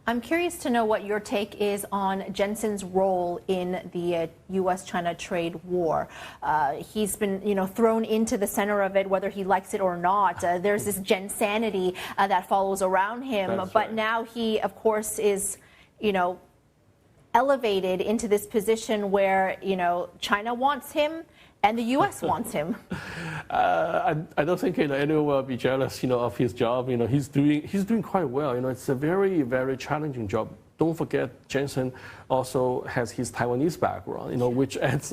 I'm curious to know what your take is on Jensen's role in the U.S.-China trade war. He's been, thrown into the center of it, whether he likes it or not. There's this Jensanity that follows around him. That's but right. Now he, of course, is, elevated into this position where, China wants him and the U.S. wants him. I don't think anyone will be jealous, of his job. He's doing quite well. It's a very, very challenging job. Don't forget, Jensen also has his Taiwanese background, which adds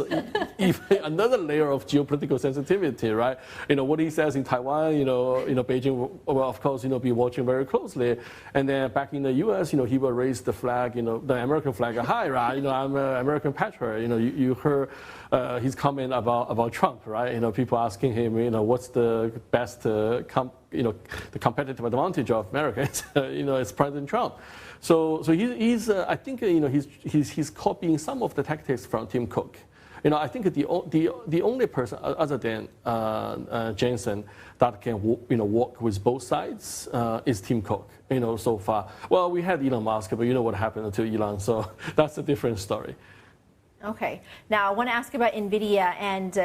even another layer of geopolitical sensitivity, right? What he says in Taiwan, Beijing will, of course, be watching very closely. And then back in the U.S., he will raise the flag, the American flag high, right? I'm an American patriot. You heard his comment about Trump, right? People asking him, what's the best, the competitive advantage of America? It's President Trump. So he's I think he's copying some of the tactics from Tim Cook. I think the only person other than Jensen that can work with both sides is Tim Cook. So far. Well, we had Elon Musk, but you know what happened to Elon, so that's a different story. Okay. Now, I want to ask about Nvidia. And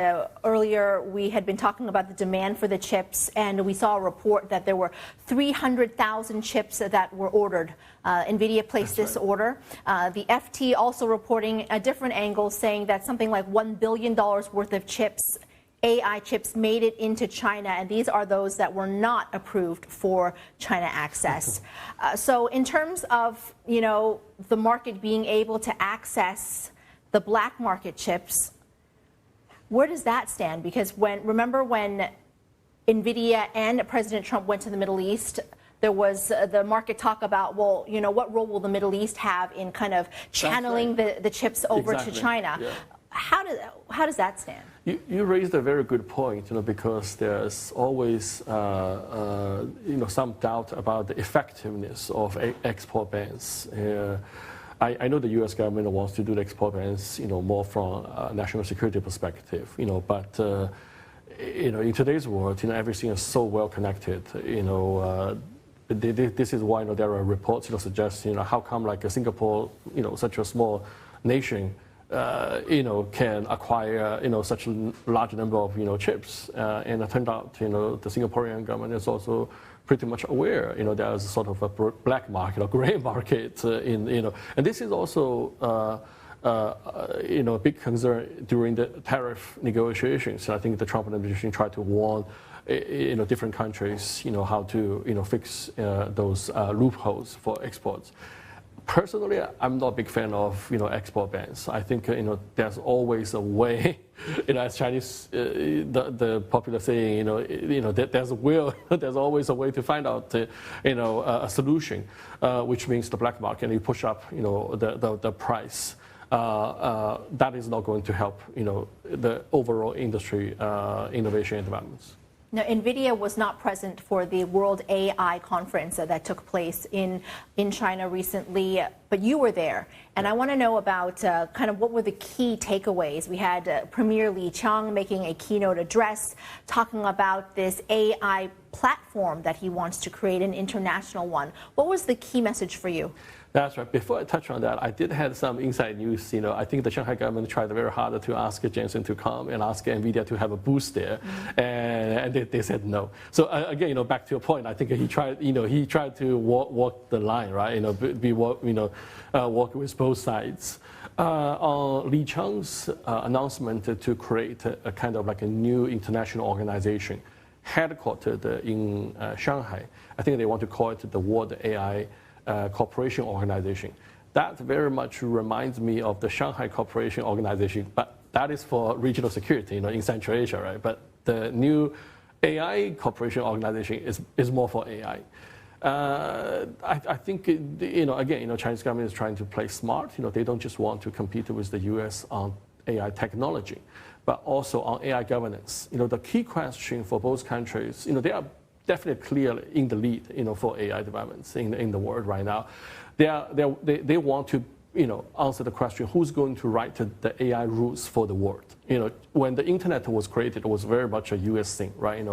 earlier, we had been talking about the demand for the chips, and we saw a report that there were 300,000 chips that were ordered. Nvidia placed this order. The FT also reporting a different angle, saying that something like $1 billion worth of chips, AI chips, made it into China, and these are those that were not approved for China access. So in terms of, the market being able to access the black market chips, where does that stand? Because remember when Nvidia and President Trump went to the Middle East, there was the market talk about, well, what role will the Middle East have in kind of channeling the chips over to China? Yeah. How does that stand? You raised a very good point, because there's always some doubt about the effectiveness of export bans. I know the U.S. government wants to do the export bans, more from a national security perspective, but in today's world, everything is so well connected, this is why there are reports, suggesting, how come like Singapore, such a small nation, can acquire, such a large number of, chips, and it turned out, the Singaporean government is also pretty much aware, there's sort of a black market or gray market, and this is also, a big concern during the tariff negotiations. I think the Trump administration tried to warn, different countries, how to, fix those loopholes for exports. Personally, I'm not a big fan of export bans. I think there's always a way, as Chinese the popular saying, there's a will, there's always a way to find out a solution, which means the black market, and you push up the price. That is not going to help the overall industry innovation and developments. Now, Nvidia was not present for the World AI conference that took place in China recently, but you were there. And I want to know about kind of what were the key takeaways. We had Premier Li Qiang making a keynote address talking about this AI platform that he wants to create, an international one. What was the key message for you? That's right. Before I touch on that, I did have some inside news. I think the Shanghai government tried very hard to ask Jensen to come and ask Nvidia to have a booth there, and they said no. So again, back to your point, I think he tried to walk the line, right? Work with both sides. On Li Qiang's announcement to create a kind of like a new international organization, headquartered in Shanghai. I think they want to call it the World AI Cooperation Organization. That very much reminds me of the Shanghai Cooperation Organization, but that is for regional security, in Central Asia, right? But the new AI Cooperation Organization is more for AI. I think, again, Chinese government is trying to play smart. They don't just want to compete with the U.S. on AI technology, but also on AI governance. The key question for both countries, they are definitely clearly in the lead, for AI developments in the world right now. They want to, answer the question, who's going to write the AI rules for the world? When the internet was created, it was very much a US thing, right?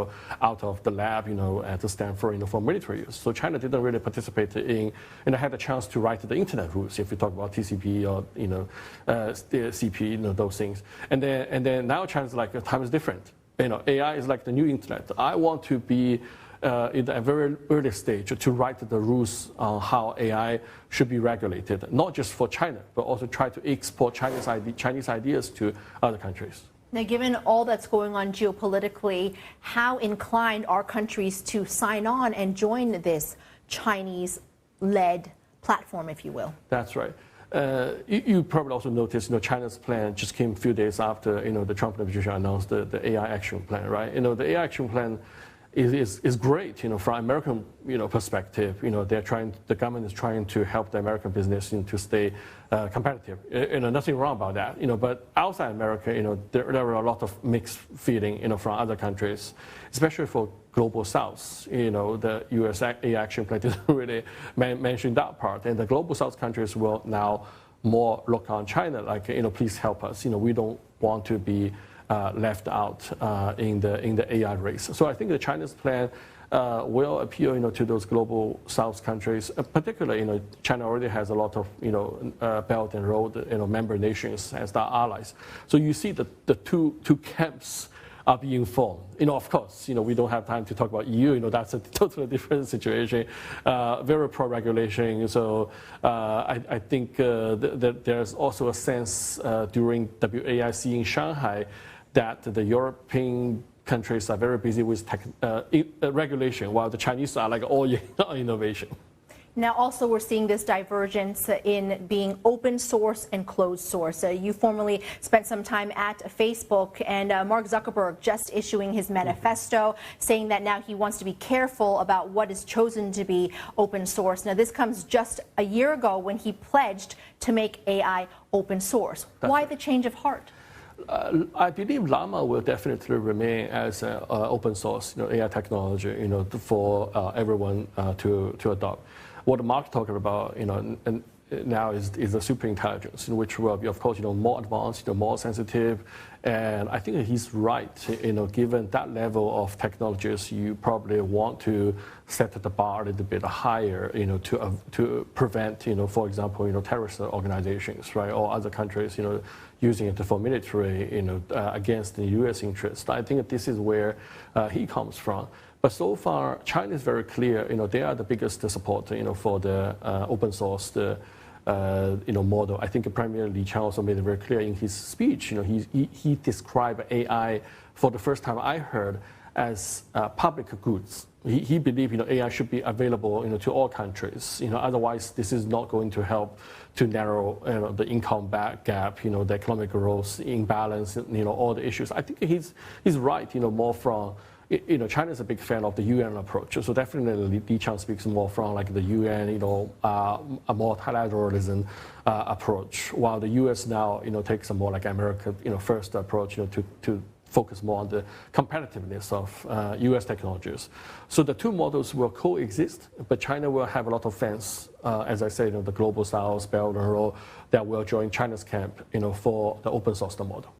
Out of the lab, at Stanford, for military use. So China didn't really participate in, had a chance to write the internet rules, if you talk about TCP or, CP, those things. And then now China's like, time is different. AI is like the new internet. I want to be in a very early stage to write the rules on how AI should be regulated, not just for China, but also try to export Chinese ideas to other countries. Now, given all that's going on geopolitically, how inclined are countries to sign on and join this Chinese-led platform, if you will? That's right. You probably also noticed, China's plan just came a few days after, the Trump administration announced the AI action plan, right? The AI action plan is great, from American, perspective. The government is trying to help the American business to stay competitive. Nothing wrong about that. But outside America, there are a lot of mixed feeling, from other countries, especially for global South. The U.S. AI action plan didn't really mention that part, and the global South countries will now more look on China like, please help us. We don't want to be left out in the AI race. So I think the China's plan will appeal, to those global South countries. Particularly, China already has a lot of, Belt and Road, member nations as their allies. So you see the two camps are being formed. Of course, we don't have time to talk about EU. That's a totally different situation. Very pro-regulation. So I think that there's also a sense during WAIC in Shanghai that the European countries are very busy with regulation, while the Chinese are like all innovation. Now, also, we're seeing this divergence in being open source and closed source. You formerly spent some time at Facebook, and Mark Zuckerberg just issuing his manifesto, saying that now he wants to be careful about what is chosen to be open source. Now, this comes just a year ago when he pledged to make AI open source. Why the change of heart? I believe Llama will definitely remain as an open source AI technology for everyone to adopt. What Mark talked about and now is the super intelligence, which will be, of course, more advanced, more sensitive. And I think he's right. Given that level of technologies, you probably want to set the bar a little bit higher, to prevent, for example, terrorist organizations, right, or other countries, using it for military, against the U.S. interest. I think this is where he comes from. But so far, China is very clear. They are the biggest supporter, for the open source, model. I think Premier Li Qiang also made it very clear in his speech. He described AI for the first time I heard as public goods. He believed AI should be available to all countries. Otherwise this is not going to help to narrow the income gap, the economic growth imbalance, all the issues. I think he's right. More from China is a big fan of the UN approach. So definitely Li Qiang speaks more from like the UN, a multilateralism approach, while the US now takes a more like America first approach to focus more on the competitiveness of US technologies. So the two models will coexist, but China will have a lot of fans, as I said, the global South, Belt and Road, that will join China's camp for the open source model.